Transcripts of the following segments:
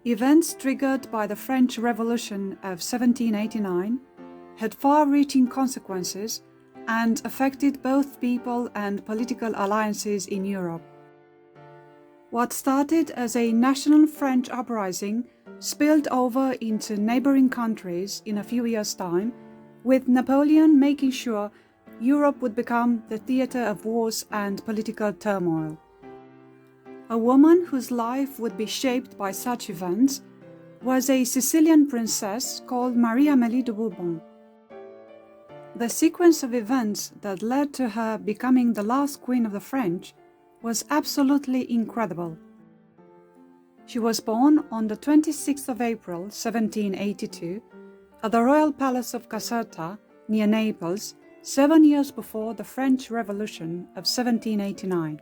Events triggered by the French Revolution of 1789 had far-reaching consequences and affected both people and political alliances in Europe. What started as a national French uprising spilled over into neighboring countries in a few years' time, with Napoleon making sure Europe would become the theatre of wars and political turmoil. A woman whose life would be shaped by such events was a Sicilian princess called Amélie de Bourbon. The sequence of events that led to her becoming the last queen of the French was absolutely incredible. She was born on the 26th of April 1782 at the royal palace of Caserta near Naples, 7 years before the French Revolution of 1789.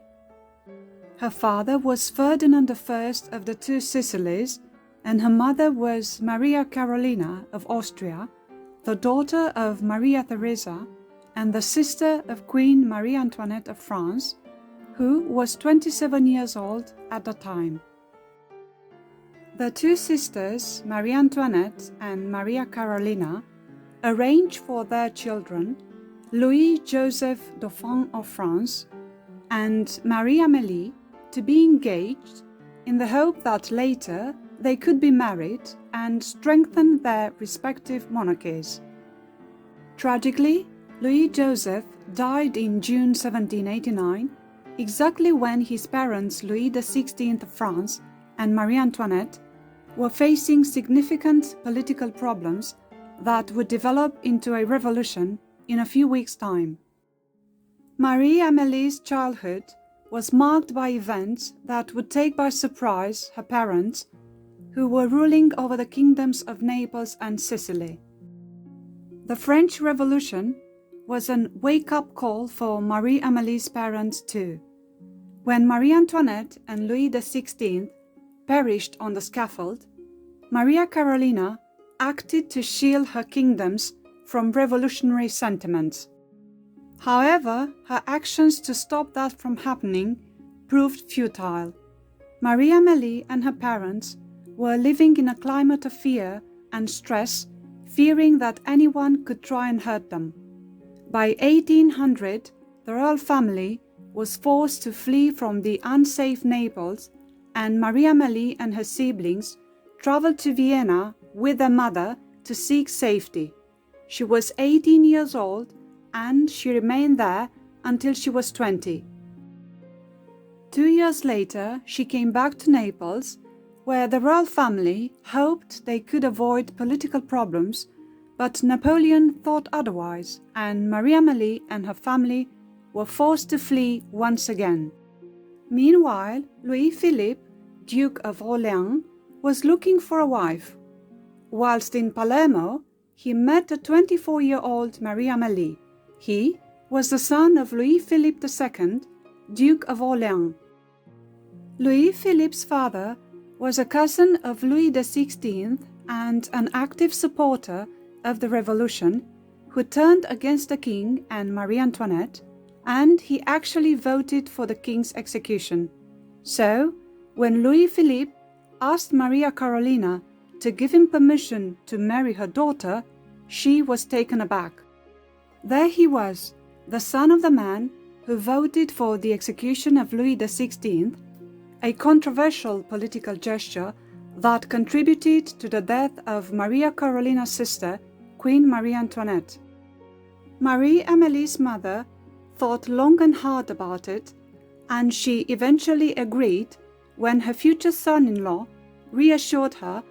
Her father was Ferdinand I of the Two Sicilies, and her mother was Maria Carolina of Austria, the daughter of Maria Theresa and the sister of Queen Marie Antoinette of France, who was 27 years old at the time. The two sisters, Marie Antoinette and Maria Carolina, arranged for their children, Louis-Joseph Dauphin of France and Marie-Amélie, to be engaged in the hope that later they could be married and strengthen their respective monarchies. Tragically, Louis-Joseph died in June 1789, exactly when his parents Louis XVI of France and Marie Antoinette were facing significant political problems that would develop into a revolution in a few weeks' time. Marie-Amélie's childhood was marked by events that would take by surprise her parents, who were ruling over the kingdoms of Naples and Sicily. The French Revolution was an wake-up call for Marie-Amélie's parents too. When Marie Antoinette and Louis XVI perished on the scaffold, Maria Carolina acted to shield her kingdoms from revolutionary sentiments. However, her actions to stop that from happening proved futile. Marie-Amélie and her parents were living in a climate of fear and stress, fearing that anyone could try and hurt them. By 1800, the royal family was forced to flee from the unsafe Naples, and Marie-Amélie and her siblings traveled to Vienna with their mother to seek safety. She was 18 years old, and she remained there until she was 20. 2 years later, she came back to Naples, where the royal family hoped they could avoid political problems, but Napoleon thought otherwise, and Marie-Amélie and her family were forced to flee once again. Meanwhile, Louis-Philippe, Duke of Orléans, was looking for a wife. Whilst in Palermo, he met the 24-year-old Marie-Amélie. He was the son of Louis-Philippe II, Duke of Orléans. Louis-Philippe's father was a cousin of Louis XVI and an active supporter of the Revolution, who turned against the king and Marie Antoinette, and he actually voted for the king's execution. So, when Louis-Philippe asked Maria Carolina to give him permission to marry her daughter, she was taken aback. There he was, the son of the man who voted for the execution of Louis XVI, a controversial political gesture that contributed to the death of Maria Carolina's sister, Queen Marie Antoinette. Marie-Amélie's mother thought long and hard about it, and she eventually agreed when her future son-in-law reassured her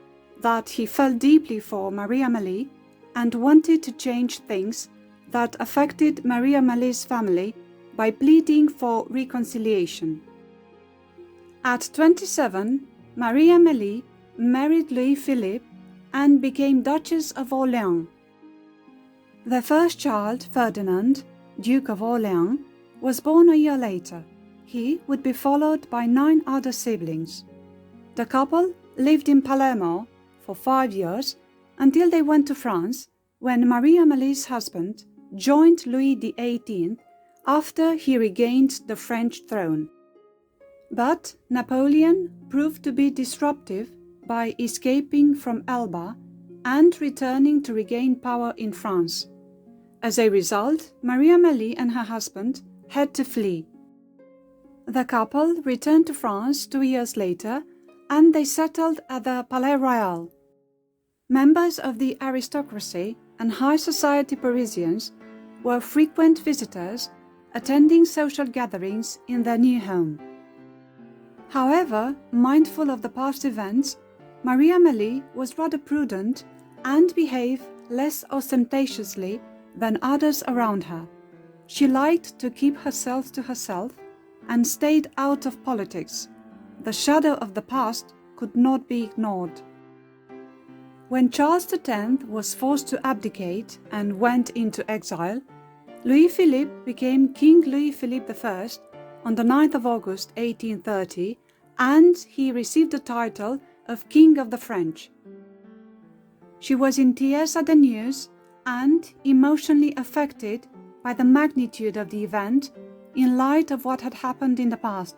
that he felt deeply for Marie-Amélie and wanted to change things that affected Marie-Amélie's family by pleading for reconciliation. At 27, Marie-Amélie married Louis-Philippe and became Duchess of Orléans. Their first child, Ferdinand, Duke of Orléans, was born a year later. He would be followed by 9 other siblings. The couple lived in Palermo for 5 years until they went to France, when Marie-Amélie's husband joined Louis XVIII after he regained the French throne. But Napoleon proved to be disruptive by escaping from Elba and returning to regain power in France. As a result, Marie-Amélie and her husband had to flee. The couple returned to France 2 years later, and they settled at the Palais Royal. Members of the aristocracy and high society Parisians were frequent visitors, attending social gatherings in their new home. However, mindful of the past events, Marie-Amélie was rather prudent and behaved less ostentatiously than others around her. She liked to keep herself to herself and stayed out of politics. The shadow of the past could not be ignored. When Charles X was forced to abdicate and went into exile, Louis-Philippe became King Louis-Philippe I on the 9th of August 1830, and he received the title of King of the French. She was in tears at the news and emotionally affected by the magnitude of the event in light of what had happened in the past.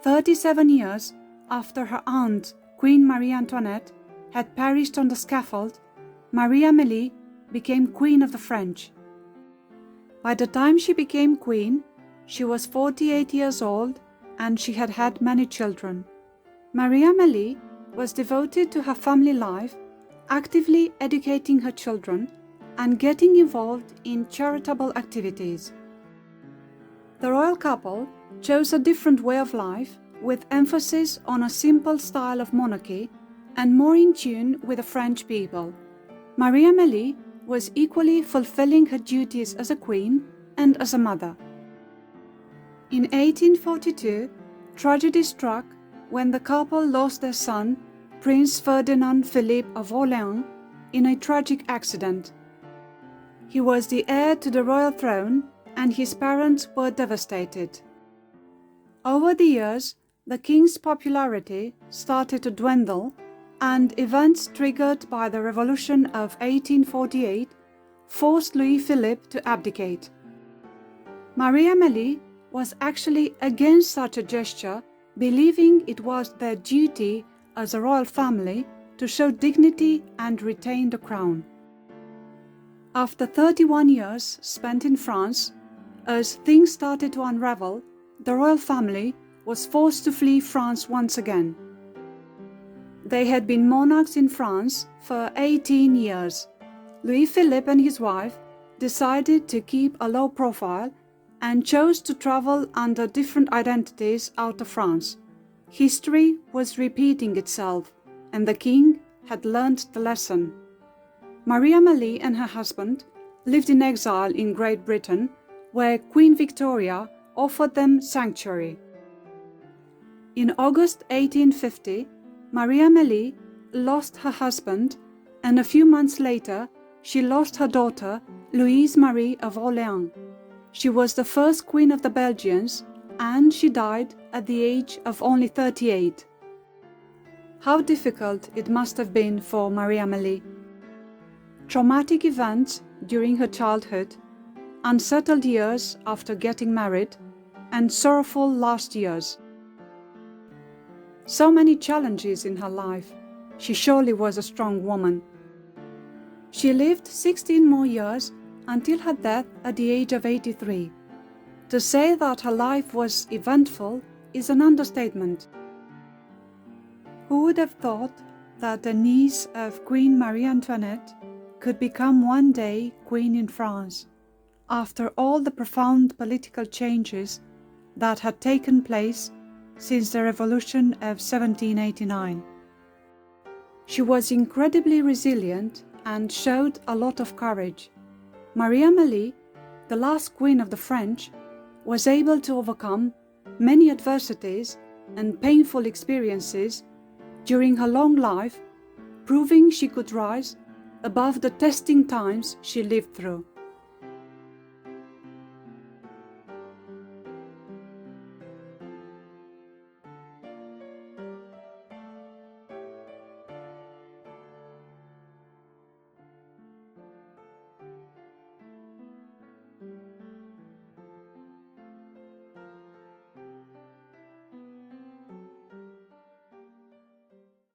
37 years after her aunt, Queen Marie Antoinette, had perished on the scaffold, Marie-Amélie became Queen of the French. By the time she became queen, she was 48 years old and she had had many children. Marie-Amélie was devoted to her family life, actively educating her children and getting involved in charitable activities. The royal couple chose a different way of life with emphasis on a simple style of monarchy and more in tune with the French people. Marie-Amélie was equally fulfilling her duties as a queen and as a mother. In 1842, tragedy struck when the couple lost their son, Prince Ferdinand Philippe of Orléans, in a tragic accident. He was the heir to the royal throne, and his parents were devastated. Over the years, the king's popularity started to dwindle, and events triggered by the Revolution of 1848 forced Louis-Philippe to abdicate. Marie-Amélie was actually against such a gesture, believing it was their duty as a royal family to show dignity and retain the crown. After 31 years spent in France, as things started to unravel, the royal family was forced to flee France once again. They had been monarchs in France for 18 years. Louis-Philippe and his wife decided to keep a low profile and chose to travel under different identities out of France. History was repeating itself, and the king had learned the lesson. Marie-Amélie and her husband lived in exile in Great Britain, where Queen Victoria offered them sanctuary. In August 1850, Marie-Amélie lost her husband, and a few months later she lost her daughter, Louise Marie of Orléans. She was the first queen of the Belgians, and she died at the age of only 38. How difficult it must have been for Marie-Amélie. Traumatic events during her childhood, unsettled years after getting married, and sorrowful last years. So many challenges in her life. She surely was a strong woman. She lived 16 more years until her death at the age of 83. To say that her life was eventful is an understatement. Who would have thought that the niece of Queen Marie Antoinette could become one day queen in France, after all the profound political changes that had taken place since the Revolution of 1789. She was incredibly resilient and showed a lot of courage. Marie-Amélie, the last queen of the French, was able to overcome many adversities and painful experiences during her long life, proving she could rise above the testing times she lived through.